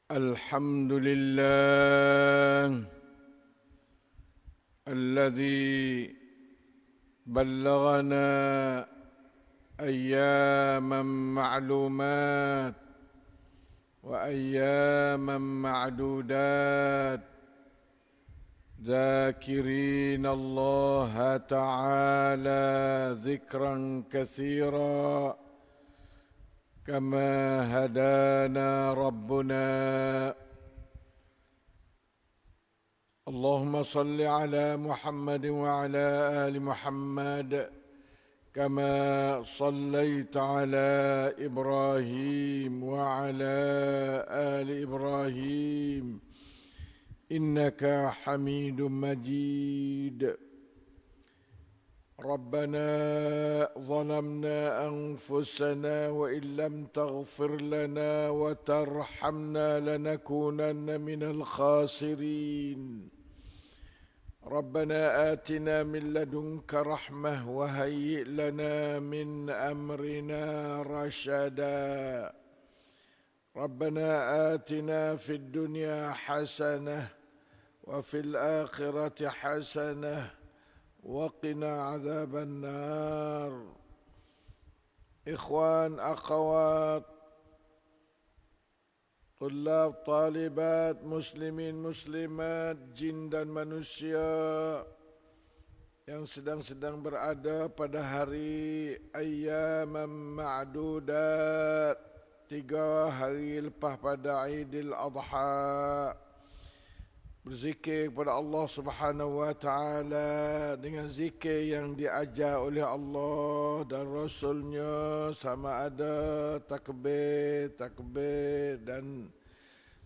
الحمد لله الذي بلغنا أياما معلومات وأياما معدودات ذاكرين الله تعالى ذكرا كثيرا كما هدانا ربنا. اللهم صل على محمد وعلى آل محمد كما صليت على إبراهيم وعلى آل إبراهيم إنك حميد مجيد. ربنا ظلمنا أنفسنا وإن لم تغفر لنا وترحمنا لنكونن من الخاسرين. ربنا آتنا من لدنك رحمة وهيئ لنا من أمرنا رشدا. ربنا آتنا في الدنيا حسنة وفي الآخرة حسنة وقنا عذاب النار. إخوان أخوات طلاب طالبات muslimin muslimat jin dan manusia yang sedang berada pada hari ayyamam ma'dudat, 3 hari lepas pada Aidil Adha, berzikir kepada Allah Subhanahu wa taala dengan zikir yang diajar oleh Allah dan Rasulnya, sama ada takbir dan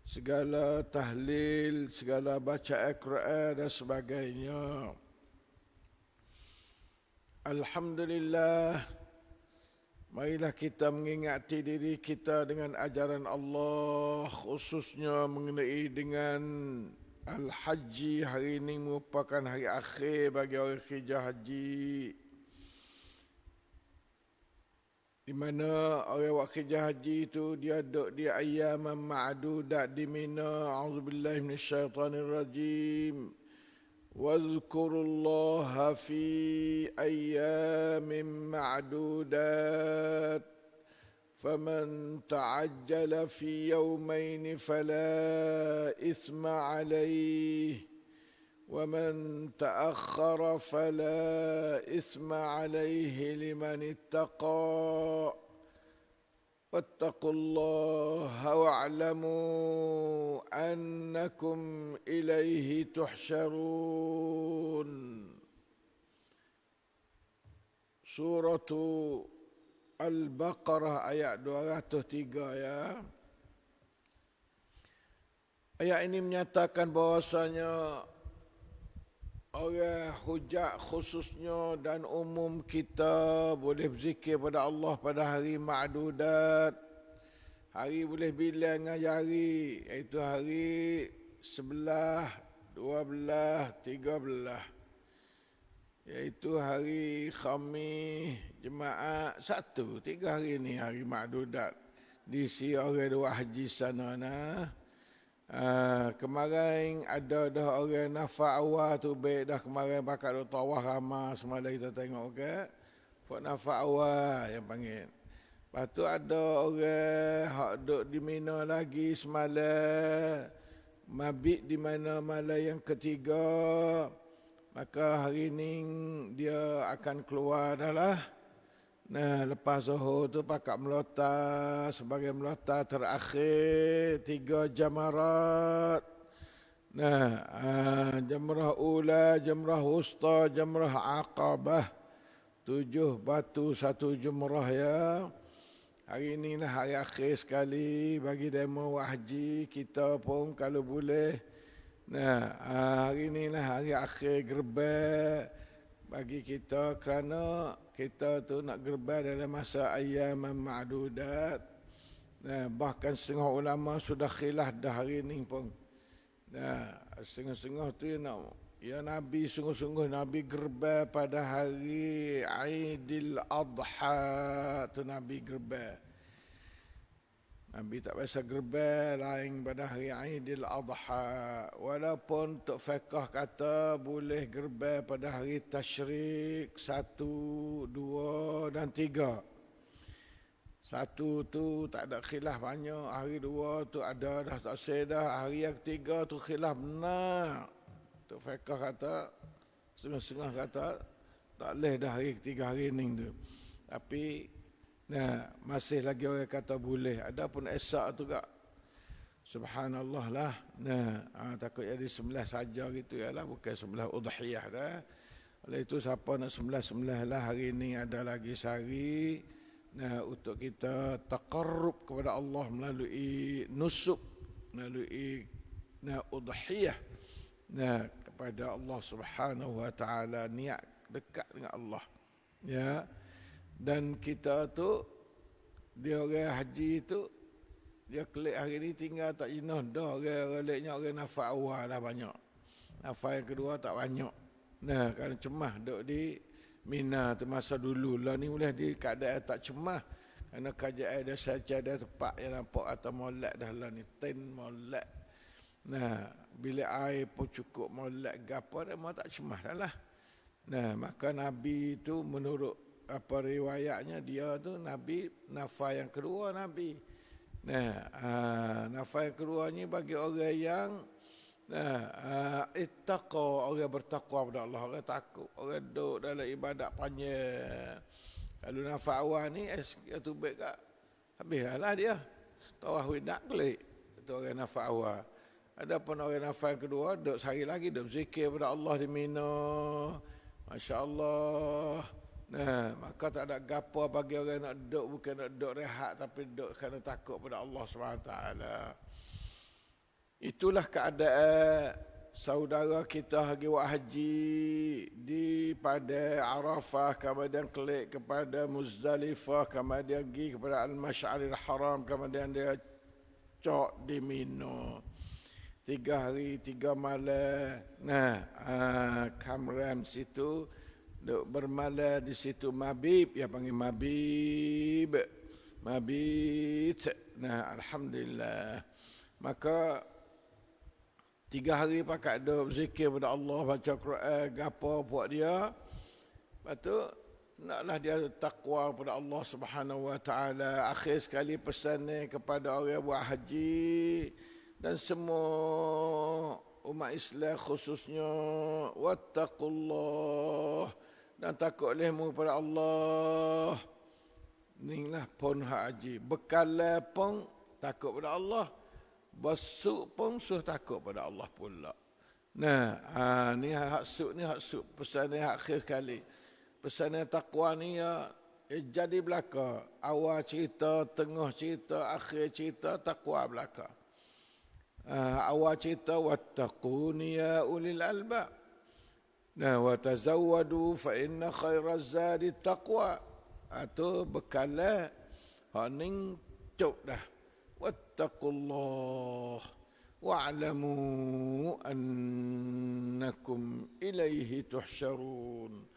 segala tahlil, segala baca Al-Quran dan sebagainya. Alhamdulillah, marilah kita mengingati diri kita dengan ajaran Allah, khususnya mengenai dengan Al-Haji. Hari ini merupakan hari akhir bagi orang kerja haji, di mana orang buat kerja haji itu dia duduk di ayyam ma'dudat di Mina. A'udzubillahi minasyaitanirrajim. Wadhkurullaha fi ayyamin ma'dudat فمن تعجل في يومين فلا إثم عليه ومن تأخر فلا إثم عليه لمن اتقى واتقوا الله واعلموا أنكم إليه تحشرون. سورة Al-Baqarah ayat 203 ya. Ayat ini menyatakan bahawasanya orang hujat khususnya dan umum kita boleh berzikir pada Allah pada hari ma'dudat. Hari boleh bilang dengan jari, iaitu hari 11, 12, 13. Iaitu hari Khamis, Jumaat, Sabtu, 3 hari ni hari ma'dudat di si orang dua haji sana nah. Kemarin ada dah orang nafak awal tu baik dah, kemarin pakat duk tawah ramah semalam kita tengok ke. Buat nafak awal yang panggil. Lepas tu ada orang hak duk di Mina lagi semalam, mabit di mana malam yang ketiga. Maka hari ini dia akan keluar dah lah. Nah, lepas zuhur tu pakat melota sebagai melota terakhir 3 jamarat. Nah, jamrah ula, jamrah wusta, jamrah aqabah. 7 batu 1 jumrah ya. Hari inilah hari akhir sekali bagi demo haji kita pun kalau boleh. Nah, hari inilah hari akhir gerbang bagi kita, kerana kita tu nak gerbang dalam masa ayyam ma'dudat. Nah, bahkan setengah ulama sudah khilaf dah hari ini pun. Nah, setengah-setengah tu ya Nabi sungguh-sungguh Nabi gerbang pada hari Aidil Adha tu Nabi gerbang. Nabi tak biasa gerbel lain pada hari Aidil Adha. Walaupun Tok Fiqh kata boleh gerbel pada hari Tasyrik 1, 2 dan 3. 1 tu tak ada khilaf banyak. Hari 2 tu ada dah tak dah. Hari yang 3 tu khilaf benar. Tok Fiqh kata, setengah-setengah kata tak boleh dah hari ketiga hari ni tu. Tapi masih lagi orang kata boleh. Ada pun esak tu kak. Subhanallah lah. Takut jadi sembelih saja gitu ya lah. Bukan sembelih udhiyah dah. Oleh itu siapa nak sembelih lah hari ni ada lagi sehari. Untuk kita taqarrub kepada Allah melalui nusuk. Melalui udhiyah. Kepada Allah Subhanahu wa ta'ala, niat dekat dengan Allah. Ya. Dan kita tu, dia orang haji tu, dia kelik hari ni tinggal tak jenuh dah. Orang leknya orang nafas awal dah banyak. Nafas yang kedua tak banyak. Kerana cemah duduk di Mina tu masa dulu. Lah ni boleh di keadaan tak cemah. Kerana kajian dia saja ada tempat yang nampak atau molek dah lah ni. Ten molek. Bila air pun cukup molek gapa dia mau tak cemah dah lah. Maka Nabi tu menurut apa riwayatnya dia tu Nabi nafas yang kedua Nabi. Nafas yang kedua ni bagi orang yang ittaqa, orang bertakwa kepada Allah, orang takut, orang duduk dalam ibadat panjang. Kalau nafas awal ni tu baik kat habislah dia. Tawaf widak kelik. Itu orang nafas awal. Adapun orang nafas yang kedua duduk sehari lagi duduk zikir kepada Allah di Mina. Masya-Allah. Maka tak ada gapo bagi orang nak duduk, bukan nak duduk rehat tapi duduk kerana takut pada Allah SWT. Itulah keadaan saudara kita pergi buat haji di pada Arafah, kemudian kelik kepada Muzdalifah, kemudian pergi kepada Al-Masy'aril Haram, kemudian dia cok di Mina. 3 hari 3 malam. Kamram situ duk bermalam di situ mabib, ya panggil mabib. Alhamdulillah. Maka 3 hari pakat duk zikir pada Allah, baca Quran, gapo buat dia. Lepas tu naklah dia takwa kepada Allah Subhanahu wa taala. Akhir sekali pesan kepada orang buat haji dan semua umat Islam khususnya, wattaqullah, dan takut lehmu pada Allah. Inilah pun hak haji. Bekal pun takut pada Allah. Besuk pun suruh takut pada Allah pula. Ni hak suk ni hak suk. Pesan ni hak akhir sekali. Pesan takwa ni ya jadi belaka. Awal cerita, tengah cerita, akhir cerita, takwa belaka. Awal cerita wattaquni ya ulil albab. Wa tazawwadu fa inna khairaz zadi taqwa. Itu bekal haning cuk dah. Wattaqullah wa'lamu annakum ilaihi tuhsyarun.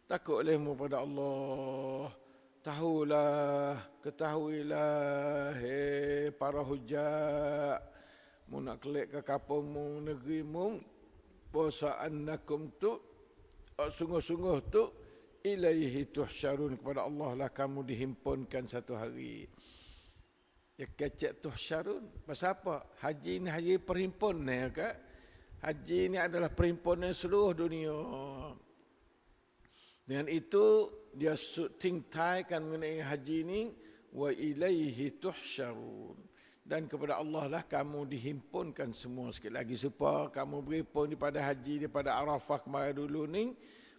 Takut olehmu pada Allah. Ketahuilah para hujat. Mu nak kelik ke kampungmu, negerimu, bahasa annakum tu sungguh-sungguh tu ilaihi tuhsyarun, kepada Allah lah kamu dihimpunkan satu hari. Ya kecek tuhsyarun. Pasal apa? Haji ni haji perhimpunan kan? Haji ni adalah perhimpunan seluruh dunia. Dengan itu dia tingtaikan mengenai haji ni, wa ilaihi tuhsyarun. Dan kepada Allah lah kamu dihimpunkan semua. Sikit lagi supaya kamu berhimpun daripada haji, daripada Arafah kemarin dulu ni.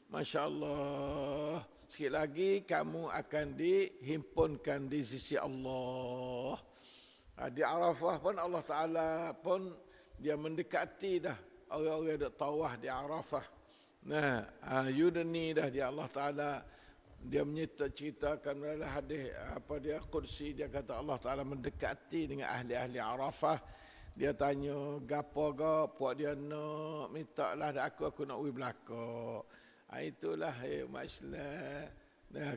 Masya Allah. Sikit lagi kamu akan dihimpunkan di sisi Allah. Di Arafah pun Allah Ta'ala pun dia mendekati dah orang-orang yang tawaf di Arafah. Yudni dah dia Allah Ta'ala. Dia ceritakan dalam hadis apa dia Qudsi, dia kata Allah Ta'ala mendekati dengan ahli-ahli Arafah. Dia tanya gapo ga puak dia nak minta lah aku nak pergi belakang. Itulah umat Islam.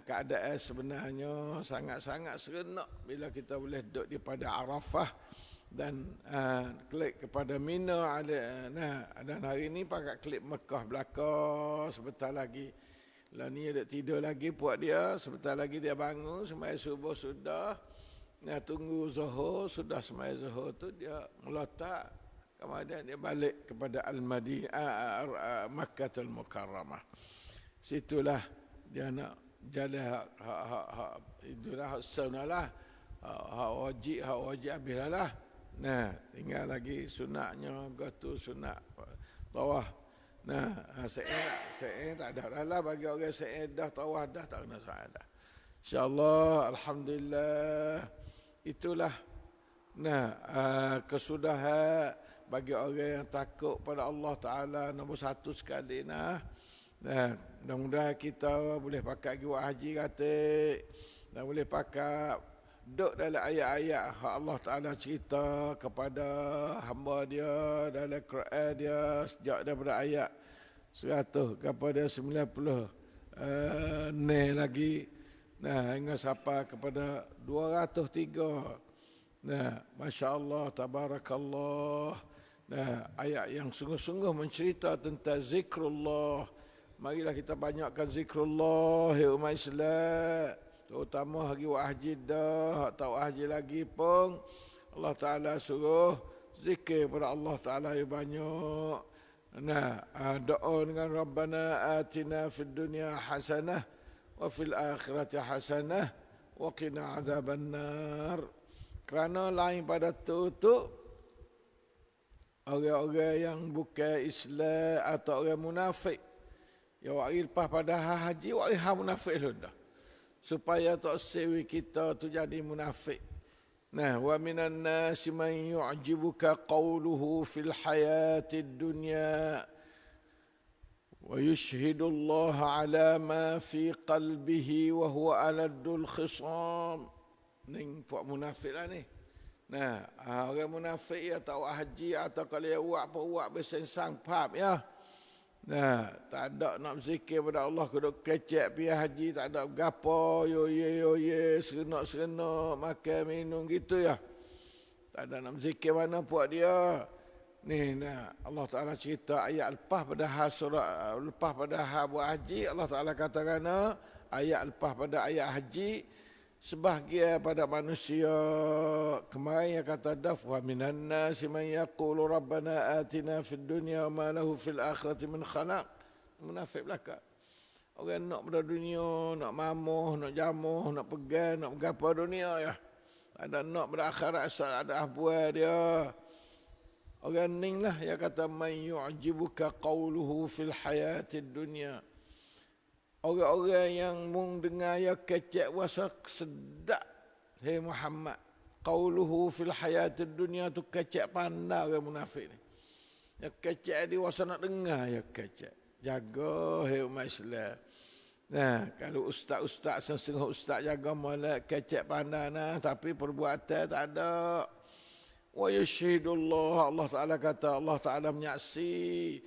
keadaan sebenarnya sangat-sangat seronok bila kita boleh duduk di pada Arafah dan klik kepada Mina. Dan hari ni pakai klik Mekah belakang sebentar lagi. Lah ni duduk tidur lagi puak dia, sebentar lagi dia bangun, sembahyang subuh sudah. Tunggu Zuhur, sudah sembahyang Zuhur tu dia meletak, kemudian dia balik kepada Al-Madinah, Makkahul Mukarramah. Situlah dia nak jalan itulah hak sunnalah, hak wajib habis lah. Tinggal lagi sunatnya, gotu sunat tawaf. Saya tak ada lah bagi orang saya dah tawaf dah tak kena saya dah. InsyaAllah, alhamdulillah. Itulah kesudahan bagi orang yang takut pada Allah Ta'ala nombor satu sekali. Mudah-mudahan kita boleh pakai giwat haji kata, dan boleh pakai duduk dalam ayat-ayat Allah Ta'ala cerita kepada hamba dia dalam Quran dia sejak daripada ayat 100 kepada 90 ni lagi hingga sampai kepada 203. Masya Allah, tabarakallah. Ayat yang sungguh-sungguh mencerita tentang zikrullah. Marilah kita banyakkan zikrullah ya umat Islam, terutama hari haji dah, tak haji lagi pun Allah Ta'ala suruh zikir pada Allah Ta'ala yang banyak. Doa dengan Rabbana atina fid dunya hasanah wa fil akhirati hasanah wa qina azabannar. Kerana lain pada tu orang-orang yang bukan Islam atau orang munafik, ya wakil lepas pada haji, wakil munafik sudah. Supaya tak sewi kita tu jadi munafik. Wa minan nasi man yu'jibuka qawluhu fil hayatid dunya wa yushhidu Allah ala ma fi qalbihi wa huwa aladul khisam. Ni puak munafik lah ni. Orang munafik ya tak haji atau kalau dia buat bersensang pap ya. Tak ada nak berzikir pada Allah, kuduk kecek pergi haji, tak ada gapo, yo ye, serenok, makan, minum gitu ya. Tak ada nak berzikir mana puak dia. Allah Ta'ala cerita ayat lepas pada surah, lepas pada buat haji, Allah Ta'ala katakan ayat lepas pada ayat haji, sebahagian pada manusia kemarin yang kata dafwa minan nasi man yaqulu rabbana atina fid dunya wa ma lahu fil akhirati min khalaq. Munafik belaka. Orang nak pada dunia, nak mamuh, nak jamuh, nak pegang, nak bergapa dunia ya. Ada nak pada akhirat asal ada ahbuah dia. Orang ning lah yang kata man yu'jibuka qawluhu fil hayatid dunya. Orang-orang yang mung dengar ya kecek wasa sedap. Hei Muhammad, qauluhu fil hayatid dunya tu kecek pandai orang munafik ni. Ya kecek di wasa nak dengar ya kecek. Jaga hei umat Islam. Kalau ustaz-ustaz setengah ustaz jaga molek kecek pandai tapi perbuatan tak ada. Wa yashhadullah, Allah Ta'ala kata, Allah Ta'ala menyaksi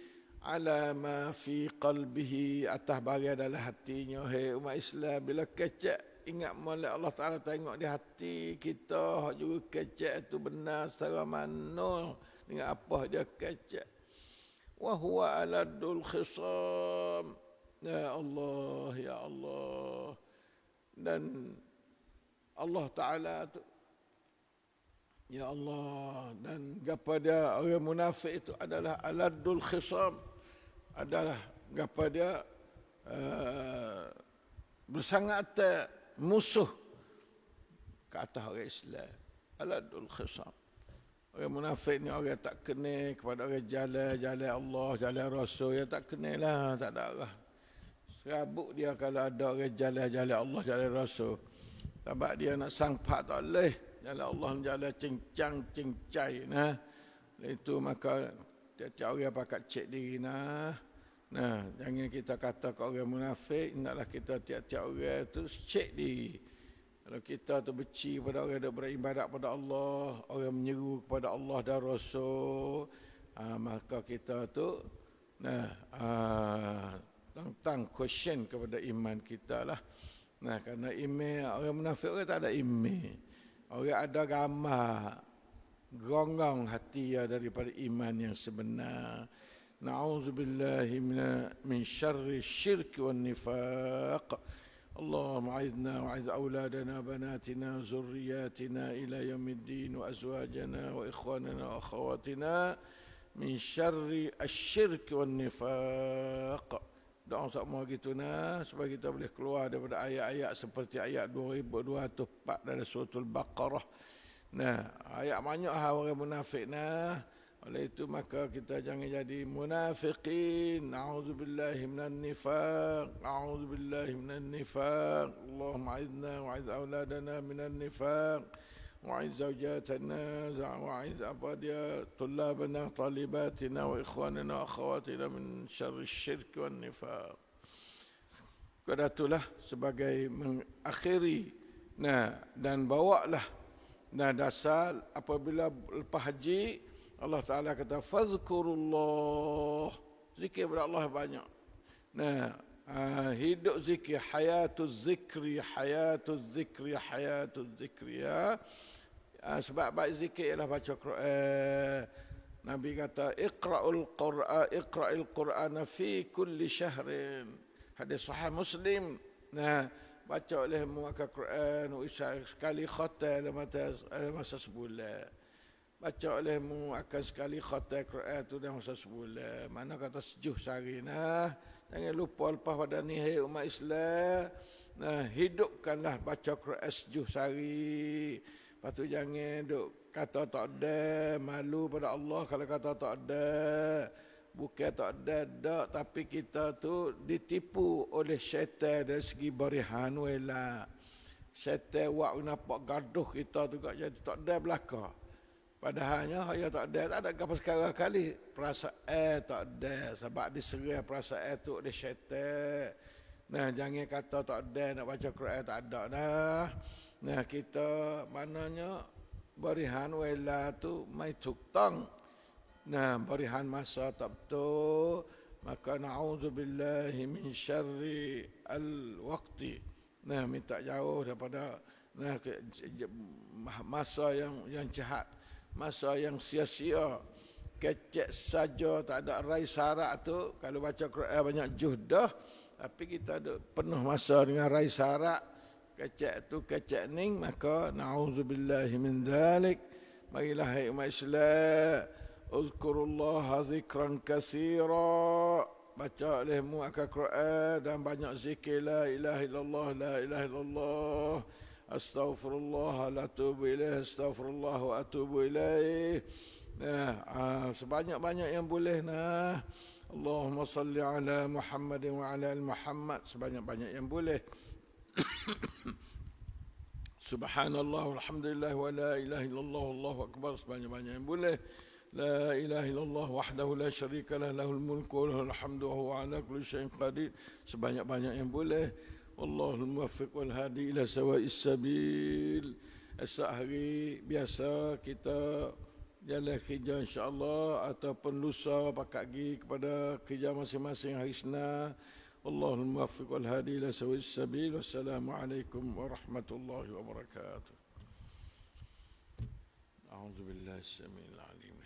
ala ma fi qalbihi, atas bahagian dalam hatinya. Hei umat Islam, bila kecek ingat molek Allah Ta'ala tengok di hati kita juga kecek itu benar secara mana, dengan apa dia kecek. Wa huwa aladul khisam. Ya Allah, ya Allah. Dan Allah Ta'ala tu, ya Allah, dan kepada orang munafik itu adalah aladul khisam, adalah kepada bersangat musuh ke atas orang Islam. Aladul khisam. Orang munafik ni orang tak kenal kepada orang jalan Allah, jalan Rasul, dia tak kenal lah, tak ada arah. Serabut dia kalau ada orang jalan Allah, jalan Rasul. Sebab dia nak sangpat tak boleh. Jalan Allah jalan cincang-cincai. Itu maka tiap-tiap orang pakat cek diri. Jangan kita kata ke orang munafik, hendaklah kita tiap-tiap orang tu cek diri. Kalau kita tu benci pada orang yang beribadat pada Allah, orang menyeru kepada Allah dan Rasul, maka kita tu tentang question kepada iman kita lah. Nah, kerana email orang munafik orang tak ada email. Orang ada gambar gonggong hati daripada iman yang sebenar. Na'udzubillahi min syarri syirk wan nifaq. اللهم أعذنا وأعذ أولادنا بناتنا ذرياتنا إلى يوم الدين وأزواجنا وإخواننا وأخواتنا من شر الشرك والنفاق. Doa sama gitu supaya kita boleh keluar daripada ayat-ayat seperti ayat 2204 dalam surah Al-Baqarah. Nah, ayat banyak orang munafik oleh itu maka kita jangan jadi munafiqin. A'udzubillahi minan nifaq. A'udzubillahi minan nifaq. Allahumma a'idna wa'id auladana minan nifaq. Wa'id zawjatana wa'id tullabana talibatina wa ikhwanana wa akhawatina min syarri syirk wan nifaq. Kedatulah sebagai mengakhiri dan bawalah dasar apabila lepas haji Allah Ta'ala kata fazkurullah, zikir kepada Allah banyak. Hidup zikir, hayatuz zikri ya. Sebab baik zikir ialah baca Quran. Nabi kata iqra'il Qur'ana fi kulli syahrin. Hadis sahih Muslim. Baca olehmu akan Quran sekali khatam dalam masa sebulan. Baca olehmu akan sekali khatam Quran itu dalam masa sebulan. Mana kata 7 sehari. Jangan lupa lepas pada ni hai umat Islam. Hidupkanlah baca Quran 7 sehari. Lepas tu jangan duk kata tak ada, malu pada Allah kalau kata tak ada. Bukan tak ada, tapi kita tu ditipu oleh syaitan dari segi barihan wala. Syaitan buat nampak gaduh kita tu jadi tak ada belaka. Padahalnya hanya tak ada apa sekarang kali perasaan tak ada sebab diserah perasaan tu oleh syaitan. Jangan kata tak ada nak baca Quran tak ada kita mananya barihan wala tu mai tuktang. Barihan masa tak betul, maka na'udzubillahi min syarri al-waqti. Minta jauh daripada masa yang jahat, masa yang sia-sia, kecek saja, tak ada rai sarak tu. Kalau baca Quran banyak juhdah, tapi kita ada penuh masa dengan rai sarak, kecek tu kecek ning, maka na'udzubillahi min dzalik. Marilah hai umat Islam, uzkurullaha zikran katsira. Baca olehmu akan Quran dan banyak zikir la ilaha illallah, la ilaha illallah, astaghfirullah la atubu ilaih, astaghfirullah wa atubu ilaih. Sebanyak-banyak yang boleh Allahumma salli ala Muhammad wa ala al-Muhammad, sebanyak-banyak yang boleh. Subhanallah walhamdulillah wa la ilaha illallah wallahu akbar, sebanyak-banyak yang boleh. La ilaha illallah wahdahu la syarika lah, lahul mulku wa lahul hamdu wa huwa ala kulli syai'in qadir, sebanyak-banyak yang boleh. Wallahul muwaffiq wal hadi ila sawa'is sabil. Esok hari biasa kita jalan kerja insya-Allah ataupun lusa pakat pergi kepada kerja masing-masing hari Isnin. Wallahul muwaffiq wal hadi ila sawa'is sabil. Wassalamualaikum warahmatullahi wabarakatuh. A'udzu billahi samil alim.